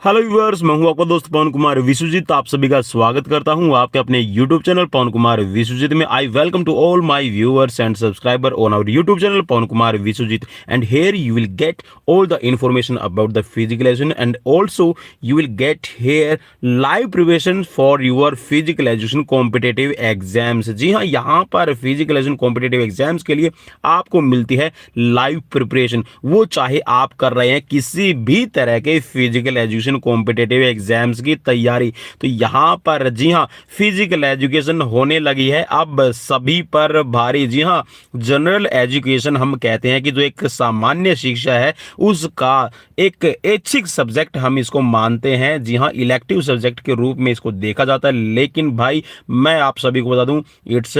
Hello viewers, मैं हूं आपका दोस्त पवन कुमार विश्वजीत। आप सभी का स्वागत करता हूं आपके अपने यूट्यूब चैनल पवन कुमार विश्वजीत में। I welcome to all my viewers and subscriber on our YouTube channel Pavan Kumar Vishwajeet, and here you will get all the information about the physical education, and also you will get here live preparation for your physical education competitive exams। जी हाँ, यहाँ पर physical education competitive exams के लिए आपको मिलती है live preparation. वो चाहे आप कर रहे हैं किसी भी तरह के फिजिकल एजुकेशन कॉम्पिटेटिव एग्जाम्स की तैयारी, तो यहाँ पर जी हाँ फिजिकल एजुकेशन होने लगी है अब सभी पर भारी। जी हाँ, जनरल एजुकेशन हम कहते हैं कि जो एक सामान्य शिक्षा है उसका एक ऐच्छिक सब्जेक्ट हम इसको मानते हैं। जी हाँ, इलेक्टिव सब्जेक्ट के रूप में इसको देखा जाता है, लेकिन भाई मैं आप सभी को बता दूं, it's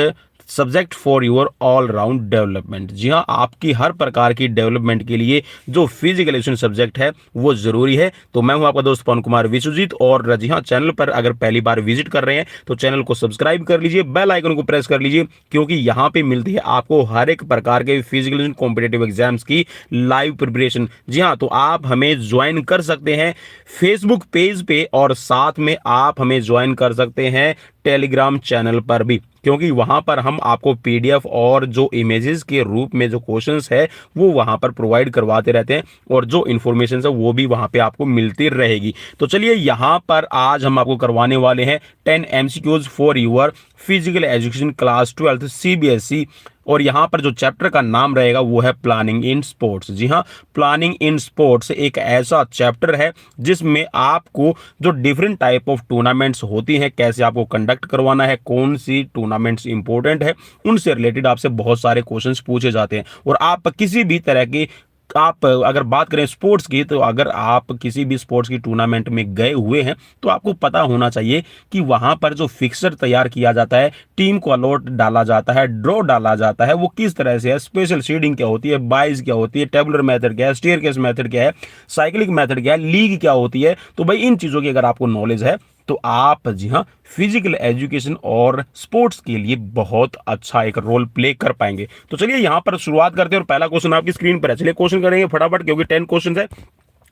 subject for your all round development. जी हाँ, आपकी हर प्रकार की डेवलपमेंट के लिए जो फिजिकल एजुकेशन सब्जेक्ट है वो जरूरी है। तो मैं हूं आपका दोस्त पवन कुमार विश्वजीत, और जी हाँ, चैनल पर अगर पहली बार विजिट कर रहे हैं तो चैनल को सब्सक्राइब कर लीजिए, बेल आइकन को प्रेस कर लीजिए, क्योंकि यहाँ पे मिलती है आपको हर एक प्रकार के फिजिकल एजुकेशन कॉम्पिटेटिव एग्जाम्स की लाइव प्रिपरेशन। जी हाँ, तो आप हमें ज्वाइन कर सकते हैं फेसबुक पेज पे, और साथ में आप हमें ज्वाइन कर सकते हैं टेलीग्राम चैनल पर भी, क्योंकि वहां पर हम आपको पीडीएफ और जो इमेजेस के रूप में जो क्वेश्चंस है वो वहां पर प्रोवाइड करवाते रहते हैं, और जो इन्फॉर्मेशन है वो भी वहां पे आपको मिलती रहेगी। तो चलिए, यहां पर आज हम आपको करवाने वाले हैं 10 MCQs for your physical education class 12 CBSE, और यहां पर जो चैप्टर का नाम रहेगा वो है प्लानिंग इन स्पोर्ट्स। जी हाँ, प्लानिंग इन स्पोर्ट्स एक ऐसा चैप्टर है जिसमें आपको जो डिफरेंट टाइप ऑफ टूर्नामेंट्स होती हैं, कैसे आपको कंडक्ट करवाना है, कौन सी टूर्नामेंट्स इंपॉर्टेंट है, उनसे रिलेटेड आपसे बहुत सारे क्वेश्चंस पूछे जाते हैं। और आप किसी भी तरह की, आप अगर बात करें स्पोर्ट्स की, तो अगर आप किसी भी स्पोर्ट्स की टूर्नामेंट में गए हुए हैं तो आपको पता होना चाहिए कि वहां पर जो फिक्सर तैयार किया जाता है, टीम को अलॉट डाला जाता है, ड्रॉ डाला जाता है, वो किस तरह से है, स्पेशल सीडिंग क्या होती है, बाइज क्या होती है, टेबुलर मेथड क्या है, स्टेयरकेस मेथड क्या है, साइक्लिक मेथड क्या है, लीग क्या होती है। तो भाई इन चीजों की अगर आपको नॉलेज है तो आप जी हाँ फिजिकल एजुकेशन और स्पोर्ट्स के लिए बहुत अच्छा एक रोल प्ले कर पाएंगे। तो चलिए यहां पर शुरुआत करते हैं, और पहला क्वेश्चन आपकी स्क्रीन पर है। चलिए क्वेश्चन करेंगे फटाफट, क्योंकि 10 क्वेश्चन है,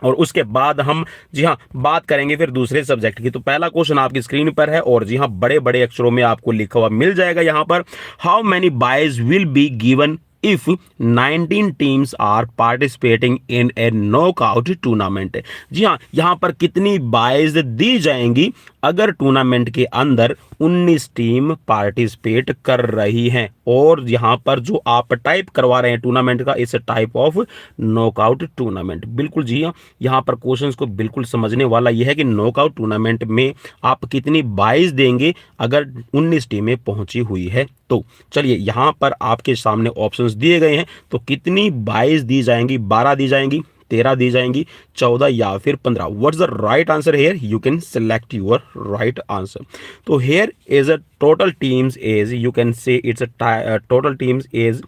और उसके बाद हम जी हाँ बात करेंगे फिर दूसरे सब्जेक्ट की। तो पहला क्वेश्चन आपकी स्क्रीन पर है, और जी हाँ बड़े बड़े अक्षरों में आपको लिखा हुआ मिल जाएगा यहां पर, how many byes will be given if 19 teams are participating in a knockout tournament। जी हाँ, यहां पर कितनी बाइज दी जाएंगी अगर टूर्नामेंट के अंदर 19 टीम पार्टिसिपेट कर रही हैं। और यहां पर जो आप टाइप करवा रहे हैं टूर्नामेंट का, इस टाइप ऑफ नॉकआउट टूर्नामेंट। बिल्कुल जी हाँ, यहां पर क्वेश्चंस को बिल्कुल समझने वाला यह है कि नॉकआउट टूर्नामेंट में आप कितनी बाइज देंगे अगर 19 टीमें पहुंची हुई है। तो चलिए यहां पर आपके सामने ऑप्शंस दिए गए हैं, तो कितनी बाइज दी जाएंगी, 12 दी जाएंगी, 13 दी जाएंगी, 14 या फिर 15। What's the right answer here, you can select your right answer. तो here is a total teams is, you can say it's a total teams is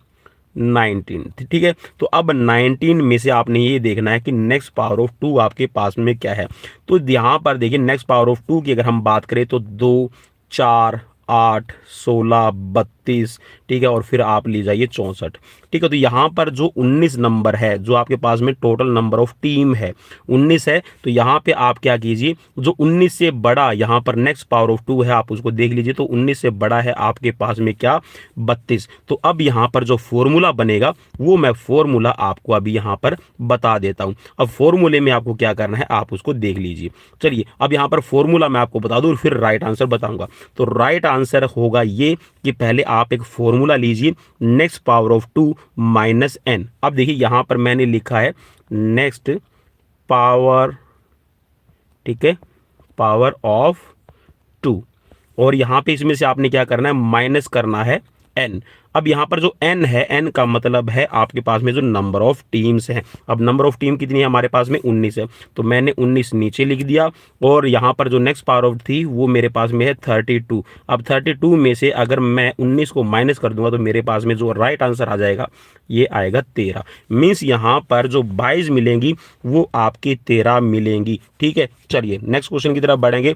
19। ठीक है, तो अब 19 में से आपने ये देखना है कि नेक्स्ट पावर ऑफ 2 आपके पास में क्या है। तो यहां पर देखिए नेक्स्ट पावर ऑफ 2 की अगर हम बात करें तो 2, 4, 8, 16, 32, ठीक है, और फिर आप ले जाइए 64। ठीक है, तो यहाँ पर जो 19 नंबर है, जो आपके पास में टोटल नंबर ऑफ टीम है 19 है, तो यहाँ पे आप क्या कीजिए, जो 19 से बड़ा यहाँ पर नेक्स्ट पावर ऑफ 2 है आप उसको देख लीजिए, तो 19 से बड़ा है आपके पास में क्या, 32। तो अब यहाँ पर जो फॉर्मूला बनेगा वो मैं फॉर्मूला आपको अभी यहाँ पर बता देता हूँ। अब फॉर्मूले में आपको क्या करना है आप उसको देख लीजिए। चलिए अब यहाँ पर फॉर्मूला मैं आपको बता दूँ, फिर राइट आंसर बताऊंगा। तो राइट आंसर होगा ये कि पहले आप एक फॉर्मूला लीजिए, next power of 2 minus n. अब देखिए यहां पर मैंने लिखा है नेक्स्ट पावर, ठीक है, पावर ऑफ 2, और यहां पे इसमें से आपने क्या करना है, माइनस करना है एन। अब यहां पर जो एन है, एन का मतलब है आपके पास में जो नंबर ऑफ टीम्स हैं। अब नंबर ऑफ टीम कितनी है हमारे पास में, 19 है, तो मैंने 19 नीचे लिख दिया, और यहां पर जो नेक्स्ट पावर ऑफ थी वो मेरे पास में है 32। अब 32 में से अगर मैं 19 को माइनस कर दूंगा तो मेरे पास में जो राइट आंसर आ जाएगा ये आएगा 13। मीन्स यहां पर जो 22 मिलेंगी वो आपकी 13 मिलेंगी। ठीक है, चलिए नेक्स्ट क्वेश्चन की तरफ बढ़ेंगे,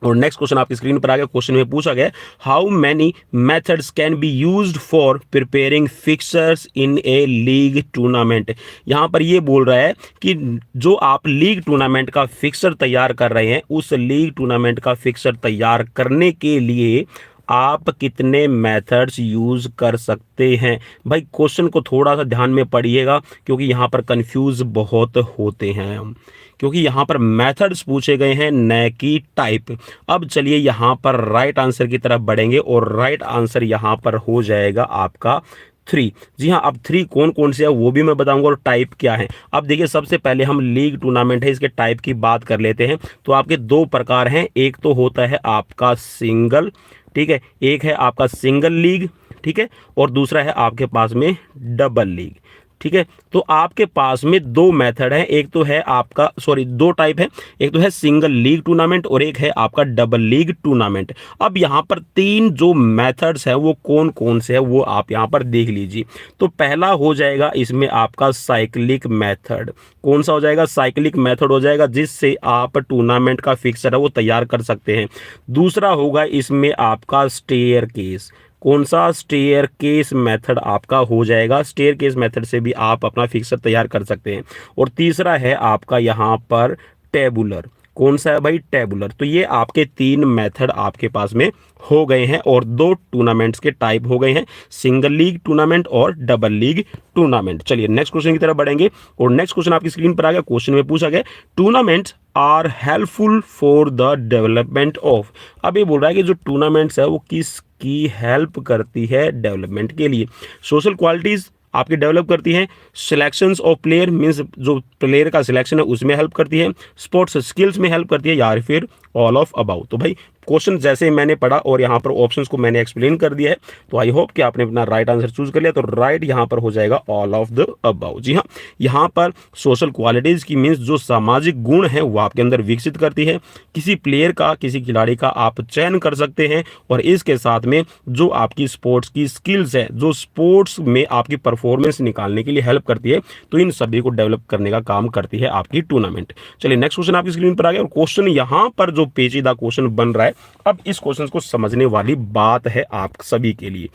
और नेक्स्ट क्वेश्चन आपकी स्क्रीन पर आ गया। क्वेश्चन में पूछा गया how many methods can be used for preparing fixers in A league tournament. यहाँ पर ये बोल रहा है कि जो आप लीग टूर्नामेंट का फिक्सर तैयार कर रहे हैं, उस लीग टूर्नामेंट का फिक्सर तैयार करने के लिए आप कितने मेथड्स यूज कर सकते हैं। भाई क्वेश्चन को थोड़ा सा ध्यान में पढ़िएगा, क्योंकि यहाँ पर कंफ्यूज बहुत होते हैं हम, क्योंकि यहाँ पर मेथड्स पूछे गए हैं न कि टाइप। अब चलिए यहाँ पर राइट आंसर की तरफ बढ़ेंगे और राइट आंसर यहाँ पर हो जाएगा आपका 3। जी हाँ, अब 3 कौन कौन से है वो भी मैं बताऊंगा और टाइप क्या है। अब देखिए सबसे पहले हम लीग टूर्नामेंट है इसके टाइप की बात कर लेते हैं। तो आपके 2 प्रकार हैं, एक तो होता है आपका सिंगल, ठीक है, एक है आपका सिंगल लीग, ठीक है, और दूसरा है आपके पास में डबल लीग, ठीक है। तो आपके पास में 2 मेथड है, एक तो है आपका 2 टाइप है, एक तो है सिंगल लीग टूर्नामेंट और एक है आपका डबल लीग टूर्नामेंट। अब यहाँ पर 3 जो मेथड्स है वो कौन कौन से है वो आप यहाँ पर देख लीजिए। तो पहला हो जाएगा इसमें आपका साइक्लिक मेथड। कौन सा हो जाएगा? साइक्लिक मेथड हो जाएगा, जिससे आप टूर्नामेंट का फिक्सर है वो तैयार कर सकते हैं। दूसरा होगा इसमें आपका स्टेयर केस। कौन सा? स्टेयर केस मेथड आपका हो जाएगा। स्टेयर केस मेथड से भी आप अपना फिक्सर तैयार कर सकते हैं। और तीसरा है आपका यहाँ पर टेबुलर। कौन सा है भाई? टेबुलर। तो ये आपके 3 मेथड आपके पास में हो गए हैं और 2 टूर्नामेंट्स के टाइप हो गए हैं, सिंगल लीग टूर्नामेंट और डबल लीग टूर्नामेंट। चलिए नेक्स्ट क्वेश्चन की तरफ बढ़ेंगे और नेक्स्ट क्वेश्चन आपकी स्क्रीन पर आ गया। क्वेश्चन में पूछा गया tournaments are helpful for the development of. अब ये बोल रहा है कि जो टूर्नामेंट्स है वो किसकी हेल्प करती है डेवलपमेंट के लिए? सोशल क्वालिटीज आपकी डेवलप करती हैं, सिलेक्शंस ऑफ प्लेयर मींस जो प्लेयर का सिलेक्शन है उसमें हेल्प करती है, स्पोर्ट्स स्किल्स में हेल्प करती है, या फिर ऑल ऑफ अबाउट। तो भाई क्वेश्चन जैसे मैंने पढ़ा और यहाँ पर ऑप्शंस को मैंने एक्सप्लेन कर दिया है, तो आई होप कि आपने अपना राइट आंसर चूज कर लिया। तो राइट यहाँ पर हो जाएगा ऑल ऑफ द अबाउट। जी हाँ, यहाँ पर सोशल क्वालिटीज की मीन्स जो सामाजिक गुण है वो आपके अंदर विकसित करती है। किसी प्लेयर का, किसी खिलाड़ी का आप चयन कर सकते हैं और इसके साथ में जो आपकी स्पोर्ट्स की स्किल्स है, जो स्पोर्ट्स में आपकी परफॉर्मेंस निकालने के लिए हेल्प करती है, तो इन सभी को डेवलप करने का काम करती है आपकी टूर्नामेंट। चलिए नेक्स्ट क्वेश्चन आपकी स्क्रीन पर आ गया और क्वेश्चन यहाँ पर जो पेचीदा क्वेश्चन बन रहा है, अब इस क्वेश्चन को समझने वाली बात है आप सभी के लिए।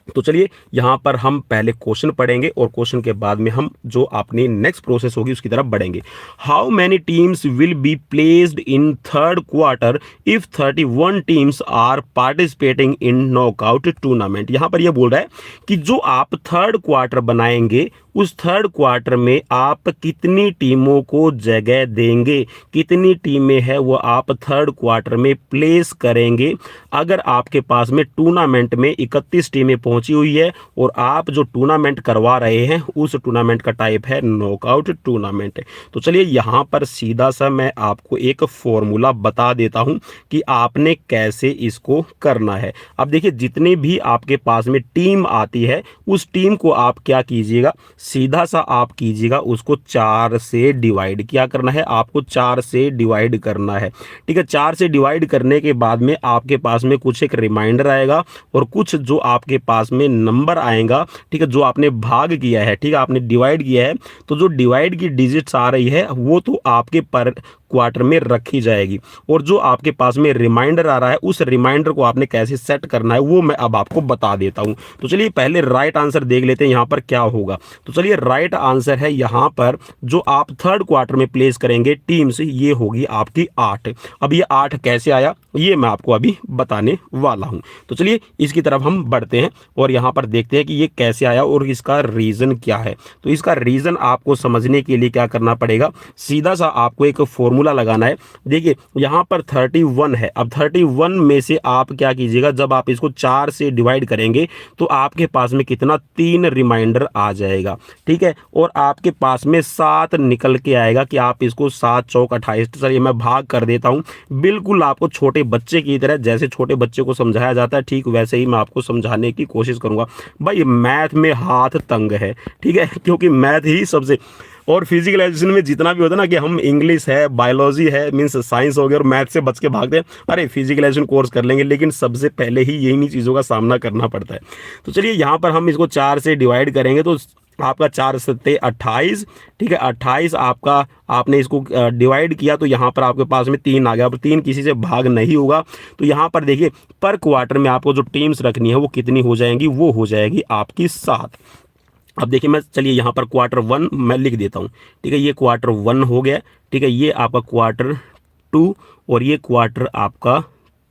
तो चलिए यहाँ पर हम पहले क्वेश्चन पढ़ेंगे और क्वेश्चन के बाद में हम जो अपनी नेक्स्ट प्रोसेस होगी उसकी तरफ बढ़ेंगे। How many teams will be placed in third quarter if 31 teams are participating in knockout tournament. यहाँ पर यह बोल रहा है कि जो आप थर्ड क्वार्टर बनाएंगे उस थर्ड क्वार्टर में आप कितनी टीमों को जगह देंगे, कितनी टीमें हैं वो आप थर्ड क्वार्टर में प्लेस करेंगे। अगर आपके पास में टूर्नामेंट में 31 टीमें पहुंची हुई है और आप जो टूर्नामेंट करवा रहे हैं उस टूर्नामेंट का टाइप है नॉकआउट टूर्नामेंट। तो चलिए यहाँ पर सीधा सा मैं आपको एक फॉर्मूला बता देता हूँ कि आपने कैसे इसको करना है। अब देखिए जितने भी आपके पास में टीम आती है उस टीम को आप क्या कीजिएगा, सीधा सा आप कीजिएगा उसको 4 से डिवाइड किया करना है, आपको 4 से डिवाइड करना है। ठीक है, 4 से डिवाइड करने के बाद में आपके पास में कुछ एक रिमाइंडर आएगा और कुछ जो आपके पास में नंबर आएगा, ठीक है, जो आपने भाग किया है, ठीक है, आपने डिवाइड किया है, तो जो डिवाइड की डिजिट्स आ रही है वो तो आपके पर क्वार्टर में रखी जाएगी और जो आपके पास में रिमाइंडर आ रहा है उस रिमाइंडर को आपने कैसे सेट करना है वो मैं अब आपको बता देता हूं। तो चलिए पहले राइट आंसर देख लेते हैं यहाँ पर क्या होगा। तो चलिए राइट आंसर है यहाँ पर जो आप थर्ड क्वार्टर में प्लेस करेंगे टीम्स, ये होगी आपकी 8। अब ये 8 कैसे आया ये मैं आपको अभी बताने वाला हूं। तो चलिए इसकी तरफ हम बढ़ते हैं और यहाँ पर देखते हैं कि ये कैसे आया और इसका रीजन क्या है। तो इसका रीजन आपको समझने के लिए क्या करना पड़ेगा, सीधा सा आपको एक फॉर्मूला लगाना है। देखिए यहाँ पर 31 है, अब 31 में से आप क्या कीजिएगा, जब आप इसको 4 से डिवाइड करेंगे तो आपके पास में कितना, 3 रिमाइंडर आ जाएगा। ठीक है, और आपके पास में 7 निकल के आएगा कि आप इसको 7 चौक 28, चलिए मैं भाग कर देता हूँ। बिल्कुल आपको छोटे बच्चे की तरह, जैसे छोटे बच्चे को समझाया जाता है ठीक वैसे ही मैं आपको समझाने की कोशिश करूंगा। भाई मैथ में हाथ तंग है, ठीक है, क्योंकि मैथ ही सबसे, और फिजिकल एजुकेशन में जितना भी होता है ना कि हम इंग्लिश है, बायोलॉजी है, मींस साइंस हो गया और मैथ से बच के भागते हैं, अरे फिजिकल एजुकेशन कोर्स कर लेंगे, लेकिन सबसे पहले ही यही चीज़ों का सामना करना पड़ता है। तो चलिए यहाँ पर हम इसको 4 से डिवाइड करेंगे तो आपका 4 सत्ते 28, ठीक है, 28 आपका, आपने इसको डिवाइड किया तो यहाँ पर आपके पास में 3 आ गया। अब 3 किसी से भाग नहीं होगा, तो यहाँ पर देखिए पर क्वार्टर में आपको जो टीम्स रखनी है वो कितनी हो जाएंगी, वो हो जाएगी आपकी 7। अब देखिए मैं, चलिए यहाँ पर क्वार्टर 1 मैं लिख देता हूँ, ठीक है, ये क्वार्टर 1 हो गया, ठीक है, ये आपका क्वार्टर 2 और ये क्वार्टर आपका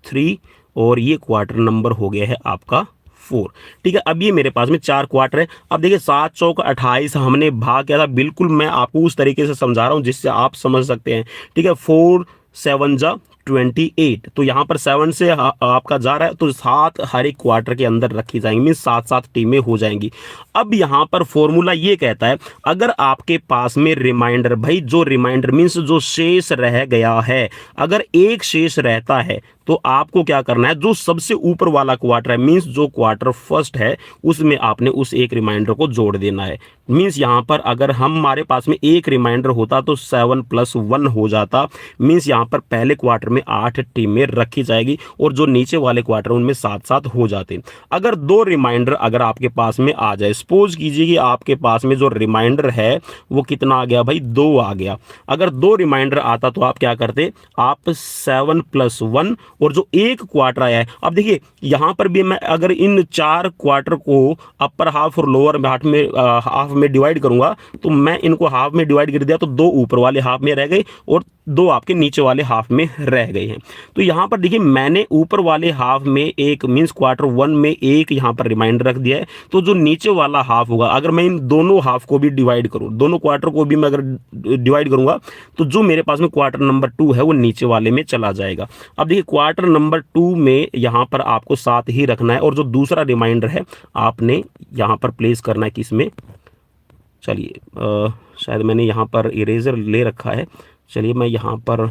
3 और ये क्वार्टर नंबर हो गया है आपका 4, ठीक है। अब ये मेरे पास में 4 क्वार्टर है। अब देखिए 7 चौक 28 हमने भाग किया था, बिल्कुल मैं आपको उस तरीके से समझा रहा हूँ जिससे आप समझ सकते हैं, ठीक है। 4 7 जा 28, तो यहाँ पर 7 से आपका जा रहा है, तो 7 हर एक क्वार्टर के अंदर रखी जाएंगी, मीन 7 टीमें हो जाएंगी। अब यहाँ पर फॉर्मूला ये कहता है, अगर आपके पास में रिमाइंडर, भाई जो रिमाइंडर मीन्स जो शेष रह गया है, अगर एक शेष रहता है तो आपको क्या करना है, जो सबसे ऊपर वाला क्वार्टर है, मीन्स जो क्वार्टर फर्स्ट है, उसमें आपने उस एक रिमाइंडर को जोड़ देना है। मीन्स यहाँ पर अगर हमारे पास में एक रिमाइंडर होता तो 7 + 1 हो जाता, मीन्स यहाँ पर पहले क्वार्टर में 8 टीमें रखी जाएगी और जो नीचे वाले क्वार्टर उनमें 7-7 हो जाते। अगर 2 रिमाइंडर अगर आपके पास में आ जाए, सपोज कीजिए कि आपके पास में जो रिमाइंडर है वो कितना आ गया भाई, 2 आ गया। अगर 2 रिमाइंडर आता तो आप क्या करते, आप 7 + 1 और जो एक क्वार्टर आया है, अब देखिए यहां पर भी मैं अगर इन 4 क्वार्टर को अपर हाफ और लोअर हाफ में डिवाइड करूंगा, तो मैं इनको हाफ में डिवाइड कर दिया तो 2 ऊपर वाले हाफ में रह गए और 2 आपके नीचे वाले हाफ में रह गए हैं। तो यहां पर देखिए मैंने ऊपर वाले हाफ में एक मींस क्वार्टर 1 में एक यहां पर रिमाइंडर रख दिया है, तो जो नीचे वाला हाफ होगा, अगर मैं इन दोनों हाफ को भी डिवाइड करूं, दोनों क्वार्टर को भी मैं अगर डिवाइड करूंगा, तो जो मेरे पास में क्वार्टर नंबर 2 है वो नीचे वाले में चला जाएगा। अब देखिए क्वार्टर नंबर 2 में यहां पर आपको 7 ही रखना है और जो दूसरा रिमाइंडर है आपने यहां पर प्लेस करना है किसमें, चलिए शायद मैंने यहां पर इरेजर ले रखा है, चलिए मैं यहाँ पर,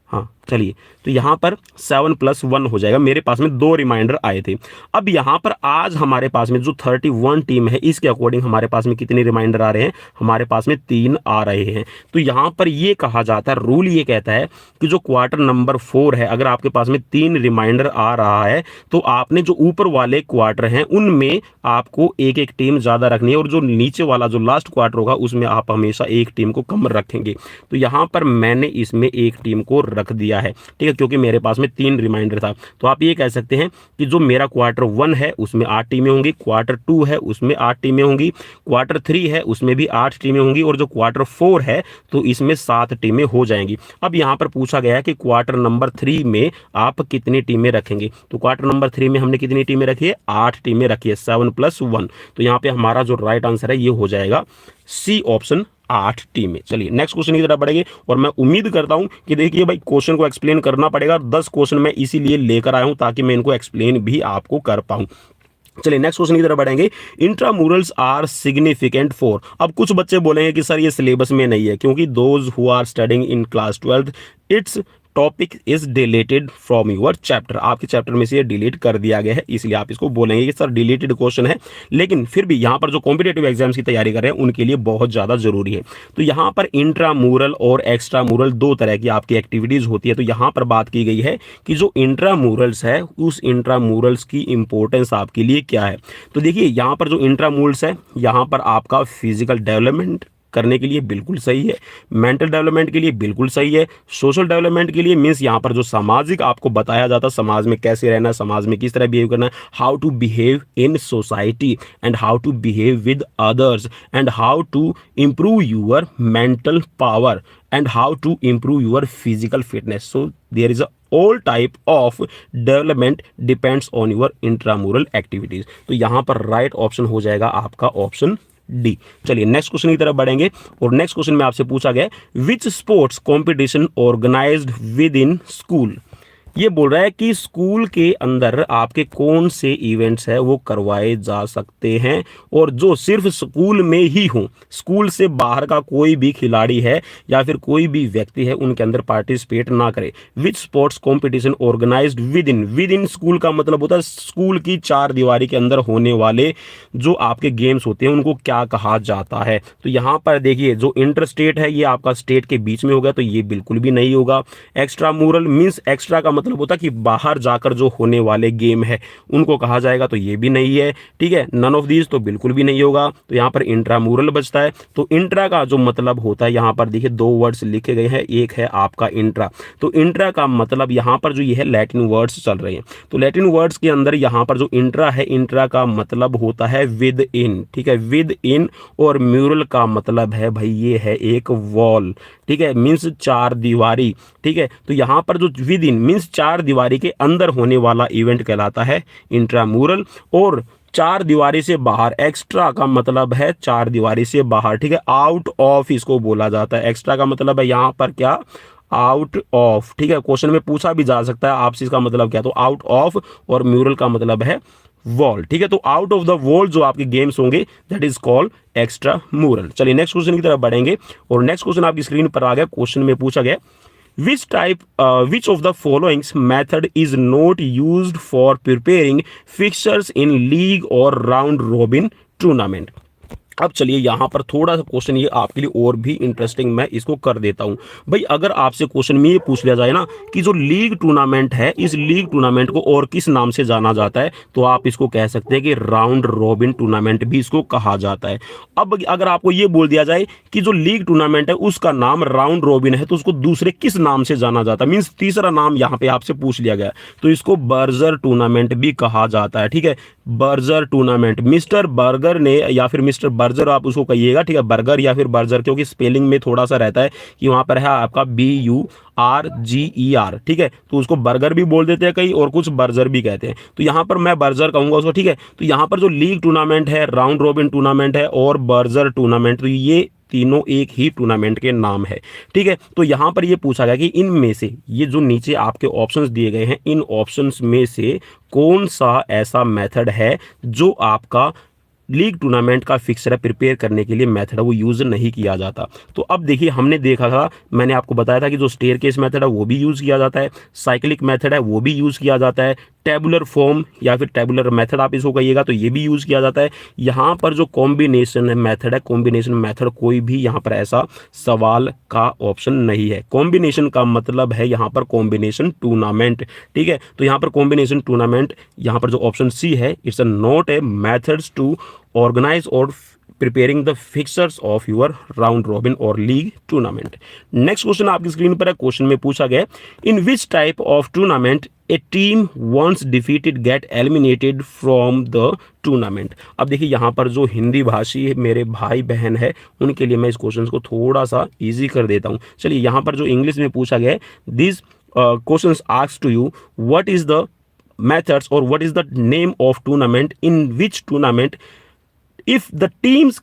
हाँ चलिए, तो यहाँ पर 7 + 1 हो जाएगा। मेरे पास में 2 रिमाइंडर आए थे। अब यहाँ पर आज हमारे पास में जो 31 टीम है, इसके अकॉर्डिंग हमारे पास में कितने रिमाइंडर आ रहे हैं, हमारे पास में 3 आ रहे हैं। तो यहाँ पर ये कहा जाता है, रूल ये कहता है कि जो क्वार्टर नंबर 4 है, अगर आपके पास में 3 रिमाइंडर आ रहा है तो आपने जो ऊपर वाले क्वार्टर हैं उनमें आपको एक एक टीम ज़्यादा रखनी है और जो नीचे वाला जो लास्ट क्वार्टर होगा उसमें आप हमेशा एक टीम को कम रखेंगे। तो यहाँ पर मैंने इसमें एक टीम को रख दिया है, ठीक है, क्योंकि मेरे पास में 3 रिमाइंडर था। तो आप ये कह सकते हैं कि जो मेरा क्वार्टर 1 है उसमें 8 टीमें होंगी, क्वार्टर 2 है उसमें 8 टीमें होंगी, क्वार्टर 3 है उसमें भी 8 टीमें होंगी और जो क्वार्टर 4 है तो इसमें 7 टीमें हो जाएंगी। अब यहाँ पर पूछा गया है कि क्वार्टर नंबर 3 में आप कितनी टीमें रखेंगे, तो क्वार्टर नंबर 3 में हमने कितनी टीमें रखी है, 8 टीमें रखी है, 7 + 1। तो यहाँ पे हमारा जो राइट आंसर है ये हो जाएगा सी ऑप्शन, 8 टीमें। चलिए नेक्स्ट क्वेश्चन की तरफ बढ़ेंगे और मैं उम्मीद करता हूं कि देखिए भाई क्वेश्चन को एक्सप्लेन करना पड़ेगा, 10 क्वेश्चन मैं इसीलिए लेकर आया हूं ताकि मैं इनको एक्सप्लेन भी आपको कर पाऊं। चलिए नेक्स्ट क्वेश्चन की तरफ बढ़ेंगे। इंट्रामुरल्स आर सिग्निफिकेंट फॉर, अब कुछ बच्चे बोलेंगे कि सर ये सिलेबस में नहीं है, क्योंकि those who are studying in class 12 its topic is deleted from your chapter, आपके चैप्टर में से ये डिलीट कर दिया गया है, इसलिए आप इसको बोलेंगे कि सर डिलीटेड क्वेश्चन है, लेकिन फिर भी यहाँ पर जो कॉम्पिटेटिव एग्जाम्स की तैयारी कर रहे हैं उनके लिए बहुत ज़्यादा जरूरी है। तो यहाँ पर इंट्रामुरल और एक्स्ट्रामुरल 2 तरह की आपकी एक्टिविटीज़ होती है। तो यहाँ पर बात की गई है कि जो इंट्रामुरल्स है उस इंट्रामुरल्स की इंपॉर्टेंस आपके लिए क्या है। तो देखिए यहाँ पर जो इंट्रामुरल्स है, यहाँ पर आपका फिजिकल डेवलपमेंट करने के लिए बिल्कुल सही है, मेंटल डेवलपमेंट के लिए बिल्कुल सही है, सोशल डेवलपमेंट के लिए मीन्स यहाँ पर जो सामाजिक आपको बताया जाता है, समाज में कैसे रहना है, समाज में किस तरह बिहेव करना है, how to behave in society and how to behave with others and how to improve your mental power and how to improve your physical fitness. So there is all type of development depends on your intramural activities. तो यहाँ पर right option हो जाएगा आपका option D. चलिए next question की तरफ बढ़ेंगे और नेक्स्ट क्वेश्चन में आपसे पूछा गया which sports competition organised within school. ये बोल रहा है कि स्कूल के अंदर आपके कौन से इवेंट्स है वो करवाए जा सकते हैं और जो सिर्फ स्कूल में ही हो, स्कूल से बाहर का कोई भी खिलाड़ी है या फिर कोई भी व्यक्ति है उनके अंदर पार्टिसिपेट ना करे। Which sports competition organised within school का मतलब होता है स्कूल की 4 दीवारी के अंदर होने वाले जो आपके गेम्स होते हैं उनको क्या कहा जाता है। तो यहाँ पर देखिए जो इंटर स्टेट है ये आपका स्टेट के बीच में होगा, तो ये बिल्कुल भी नहीं होगा। एक्स्ट्रा मूरल मीन्स एक्स्ट्रा का मतलब मतलब होता है कि बाहर जाकर जो होने वाले गेम है उनको कहा जाएगा, तो ये भी नहीं है। ठीक है, नन ऑफ दीज तो बिल्कुल भी नहीं होगा, तो यहाँ पर इंट्रामूरल बचता है। तो इंट्रा का जो मतलब होता है, यहाँ पर देखिए 2 वर्ड्स लिखे गए हैं, एक है आपका इंट्रा। तो इंट्रा का मतलब यहाँ पर जो ये है लैटिन वर्ड्स चल रहे हैं, तो लैटिन वर्ड्स के अंदर यहाँ पर जो इंट्रा है, इंट्रा का मतलब होता है विद इन। ठीक है, विद इन। और म्यूरल का मतलब है भाई ये है एक वॉल। ठीक है, मीन्स चार दीवारी। ठीक है, तो यहाँ पर जो विद इन मीन्स चार दीवारी के अंदर होने वाला इवेंट कहलाता है इंट्रामूरल। और चार दीवारी से बाहर, एक्स्ट्रा का मतलब है चार दीवारी से बाहर। ठीक है, आउट ऑफ इसको बोला जाता है। एक्स्ट्रा का मतलब है यहाँ पर क्या, आउट ऑफ। ठीक है, क्वेश्चन में पूछा भी जा सकता है आपसे इसका मतलब क्या, तो आउट ऑफ। और म्यूरल का मतलब है वॉल। ठीक है, तो आउट ऑफ द वॉल जो आपके गेम्स होंगे that is called extra mural. चलिए नेक्स्ट क्वेश्चन की तरफ बढ़ेंगे, और नेक्स्ट क्वेश्चन आपकी स्क्रीन पर आ गया। क्वेश्चन में पूछा गया which of the following method is not used for preparing fixtures in league or round robin tournament। अब चलिए यहाँ पर थोड़ा सा क्वेश्चन ये आपके लिए और भी इंटरेस्टिंग मैं इसको कर देता हूँ। भाई अगर आपसे क्वेश्चन में ये पूछ लिया जाए ना कि जो लीग टूर्नामेंट है, इस लीग टूर्नामेंट को और किस नाम से जाना जाता है, तो आप इसको कह सकते हैं कि राउंड रॉबिन टूर्नामेंट भी इसको कहा जाता है। अब अगर आपको ये बोल दिया जाए कि जो लीग टूर्नामेंट है उसका नाम राउंड रॉबिन है, तो उसको दूसरे किस नाम से जाना जाता है, मीन्स तीसरा नाम यहाँ पे आपसे पूछ लिया गया, तो इसको बर्जर टूर्नामेंट भी कहा जाता है। ठीक है, बर्जर टूर्नामेंट। मिस्टर बर्गर ने या फिर मिस्टर बर्जर आप उसको कहिएगा। ठीक है, बर्गर या फिर बर्जर, क्योंकि स्पेलिंग में थोड़ा सा रहता है कि वहां पर है आपका BURGER। ठीक है, तो उसको बर्गर भी बोल देते हैं कई, और कुछ बर्जर भी कहते हैं, तो यहाँ पर मैं बर्जर कहूंगा उसको। ठीक है, तो यहाँ पर जो लीग टूर्नामेंट है, राउंड रॉबिन टूर्नामेंट है और बर्जर टूर्नामेंट, तो ये तीनों एक ही टूर्नामेंट के नाम है। ठीक है, तो यहां पर ये पूछा गया कि इनमें से, ये जो नीचे आपके ऑप्शंस दिए गए हैं, इन ऑप्शंस में से कौन सा ऐसा मेथड है जो आपका लीग टूर्नामेंट का फिक्सर है प्रिपेयर करने के लिए मेथड है वो यूज़ नहीं किया जाता। तो अब देखिए, हमने देखा था, मैंने आपको बताया था कि जो स्टेयरकेस मेथड है वो भी यूज़ किया जाता है, साइक्लिक मेथड है वो भी यूज़ किया जाता है, टेबुलर फॉर्म या फिर टेबुलर मेथड आप इसको कहिएगा तो ये भी यूज़ किया जाता है। यहाँ पर जो कॉम्बिनेशन मेथड है, कॉम्बिनेशन मेथड कोई भी यहाँ पर ऐसा सवाल का ऑप्शन नहीं है। कॉम्बिनेशन का मतलब है यहाँ पर कॉम्बिनेशन टूर्नामेंट। ठीक है, तो यहाँ पर कॉम्बिनेशन टूर्नामेंट, यहाँ पर जो ऑप्शन सी है, it's not a methods to organise और preparing the fixtures of your round robin or league tournament। Next question आपकी स्क्रीन पर है। क्वेश्चन में पूछा गया, in which type of tournament a team once defeated get eliminated from the tournament। अब देखिए यहाँ पर जो हिंदी भाषी मेरे भाई बहन है उनके लिए मैं इस क्वेश्चन को थोड़ा सा इजी कर देता हूँ। चलिए, यहाँ पर जो इंग्लिश में पूछा गया है, this question asks to you what is the methods or what is the name of tournament in which tournament if the teams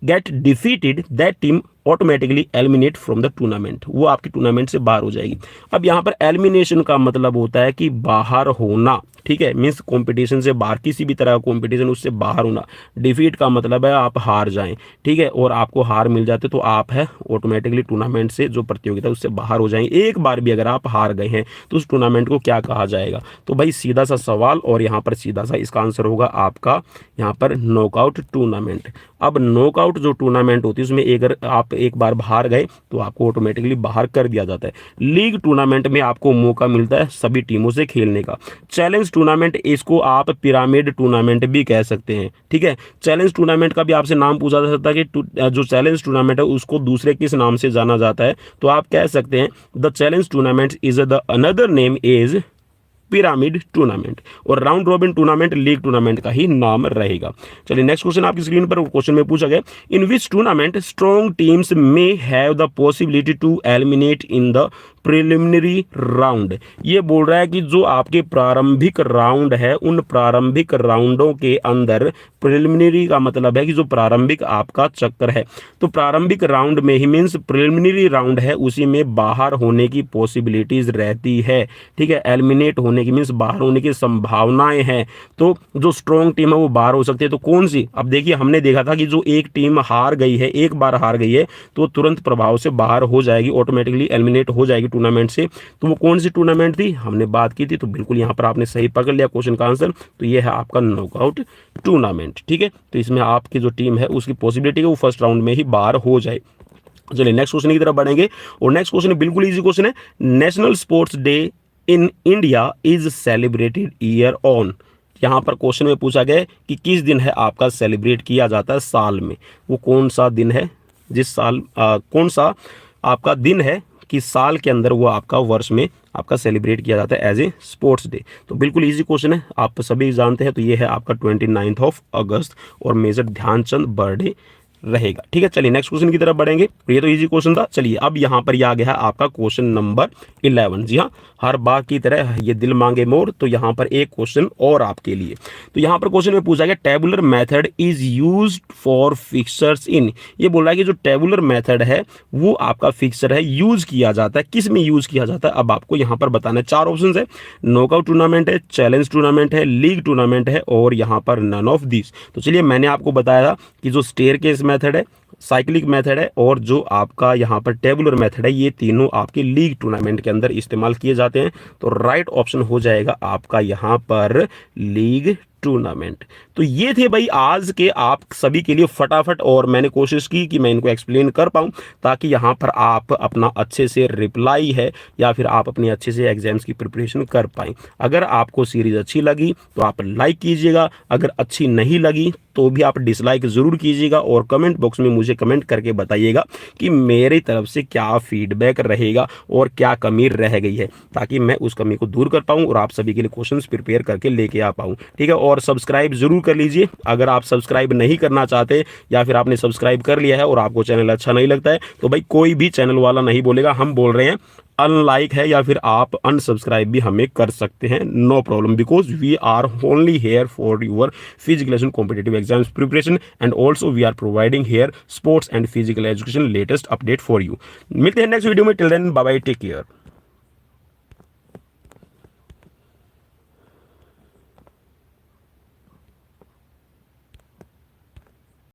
get defeated that team automatically eliminate from the tournament, वो आपकी tournament से बाहर हो जाएगी। अब यहाँ पर elimination का मतलब होता है कि बाहर होना। ठीक है, मीन्स कंपटीशन से बाहर, किसी भी तरह का कंपटीशन उससे बाहर होना। डिफीट का मतलब है आप हार जाएं। ठीक है, और आपको हार मिल जाते तो आप है ऑटोमेटिकली टूर्नामेंट से, जो प्रतियोगिता उससे बाहर हो जाएंगे। एक बार भी अगर आप हार गए हैं तो उस टूर्नामेंट को क्या कहा जाएगा? तो भाई सीधा सा सवाल, और यहाँ पर सीधा सा इसका आंसर होगा आपका यहाँ पर नॉकआउट टूर्नामेंट। अब नॉकआउट जो टूर्नामेंट होती है उसमें अगर आप एक बार बाहर गए तो आपको ऑटोमेटिकली बाहर कर दिया जाता है। लीग टूर्नामेंट में आपको मौका मिलता है सभी टीमों से खेलने का। चैलेंज टूर्नामेंट, इसको आप पिरामिड टूर्नामेंट भी कह सकते हैं। ठीक है, चैलेंज टूर्नामेंट का भी आपसे नाम पूछा जा सकता है कि जो चैलेंज टूर्नामेंट है उसको दूसरे किस नाम से जाना जाता है, तो आप कह सकते हैं the challenge tournament is the another name is pyramid tournament, और round robin tournament league tournament का ही नाम रहेगा। चलिए नेक्स्ट क्वेश्चन आपकी स्क्रीन पर, क्वेश्चन में पूछा गया in which tournament strong teams may have the possibility to eliminate in the preliminary round. ये बोल रहा है कि जो आपके प्रारंभिक राउंड है उन प्रारंभिक राउंडों के अंदर, प्रिलिमिनरी का मतलब है कि जो प्रारंभिक आपका चक्कर है, तो प्रारंभिक राउंड में ही मीन्स प्रिलिमिनरी राउंड है उसी में बाहर होने की पॉसिबिलिटीज रहती है। ठीक है, एलिमिनेट होने की मीन्स बाहर होने की संभावनाएं हैं, तो जो स्ट्रॉन्ग टीम है वो बाहर हो सकती है। तो कौन सी? अब देखिए हमने देखा था कि जो एक टीम हार गई है, एक बार हार गई है, तो तुरंत प्रभाव से बाहर हो जाएगी, ऑटोमेटिकली एलिमिनेट हो जाएगी टूर्नामेंट से। तो वो कौन सी टूर्नामेंट थी हमने बात की थी, तो बिल्कुल यहाँ पर आपने सही पकड़ लिया क्वेश्चन का आंसर, तो ये है आपका नॉकआउट टूर्नामेंट। ठीक है, तो इसमें आपकी जो टीम है उसकी पॉसिबिलिटी है वो फर्स्ट राउंड में ही बाहर हो जाए। चलिए नेक्स्ट क्वेश्चन की तरफ बढ़ेंगे, और नेक्स्ट क्वेश्चन बिल्कुल इजी क्वेश्चन है। National sports day in India is celebrated year on. यहाँ पर क्वेश्चन में पूछा गया है कि किस दिन है आपका सेलिब्रेट किया जाता है साल में, वो कौन सा दिन है, जिस साल कौन सा आपका दिन है कि साल के अंदर वो आपका वर्ष में आपका सेलिब्रेट किया जाता है एज ए स्पोर्ट्स डे। तो बिल्कुल इजी क्वेश्चन है, आप सभी जानते हैं। तो ये है आपका 29 अगस्त और मेजर ध्यानचंद बर्थडे रहेगा। ठीक है, चलिए नेक्स्ट क्वेश्चन की तरफ बढ़ेंगे। ये तो इजी क्वेश्चन था। चलिए अब यहाँ पर ये आ गया है आपका क्वेश्चन नंबर 11। जी हाँ, हर बार की तरह ये दिल मांगे मोर। तो यहाँ पर एक क्वेश्चन और आपके लिए। तो यहाँ पर क्वेश्चन में पूछा गया tabular method is used for fixtures in. ये बोल रहा है कि जो टेबुलर मेथड है वो आपका फिक्सर है, यूज किया जाता है, किस में यूज किया जाता है। अब आपको यहाँ पर बताना है। 4 ऑप्शन है, नॉकआउट टूर्नामेंट है, चैलेंज टूर्नामेंट है, लीग टूर्नामेंट है और यहाँ पर नन ऑफ दिस। तो चलिए मैंने आपको बताया था कि जो स्टेयरकेस मेथड है, साइक्लिक मेथड है और जो आपका यहाँ पर टेबुलर मेथड है, ये तीनों आपके लीग टूर्नामेंट के अंदर इस्तेमाल किए जाते हैं। तो राइट ऑप्शन हो जाएगा आपका यहाँ पर लीग टूर्नामेंट। तो ये थे भाई आज के आप सभी के लिए फटाफट, और मैंने कोशिश की कि मैं इनको एक्सप्लेन कर पाऊँ ताकि यहाँ पर आप अपना अच्छे से रिप्लाई है या फिर आप अपनी अच्छे से एग्जाम्स की प्रिपरेशन कर पाएँ। अगर आपको सीरीज अच्छी लगी तो आप लाइक कीजिएगा, अगर अच्छी नहीं लगी तो भी आप डिसलाइक ज़रूर कीजिएगा और कमेंट बॉक्स में मुझे कमेंट करके बताइएगा कि मेरी तरफ से क्या फीडबैक रहेगा और क्या कमी रह गई है, ताकि मैं उस कमी को दूर कर पाऊँ और आप सभी के लिए क्वेश्चंस प्रिपेयर करके लेके आ पाऊँ। ठीक है, और सब्सक्राइब जरूर कर लीजिए। अगर आप सब्सक्राइब नहीं करना चाहते या फिर आपने सब्सक्राइब कर लिया है और आपको चैनल अच्छा नहीं लगता है तो भाई कोई भी चैनल वाला नहीं बोलेगा, हम बोल रहे हैं अनलाइक है या फिर आप अनसब्सक्राइब भी हमें कर सकते हैं, no problem, because we are only here for your physical and competitive exams preparation and also we are providing here sports and physical education latest update for you. मिलते हैं नेक्स्ट वीडियो में। Till then bye bye, take care.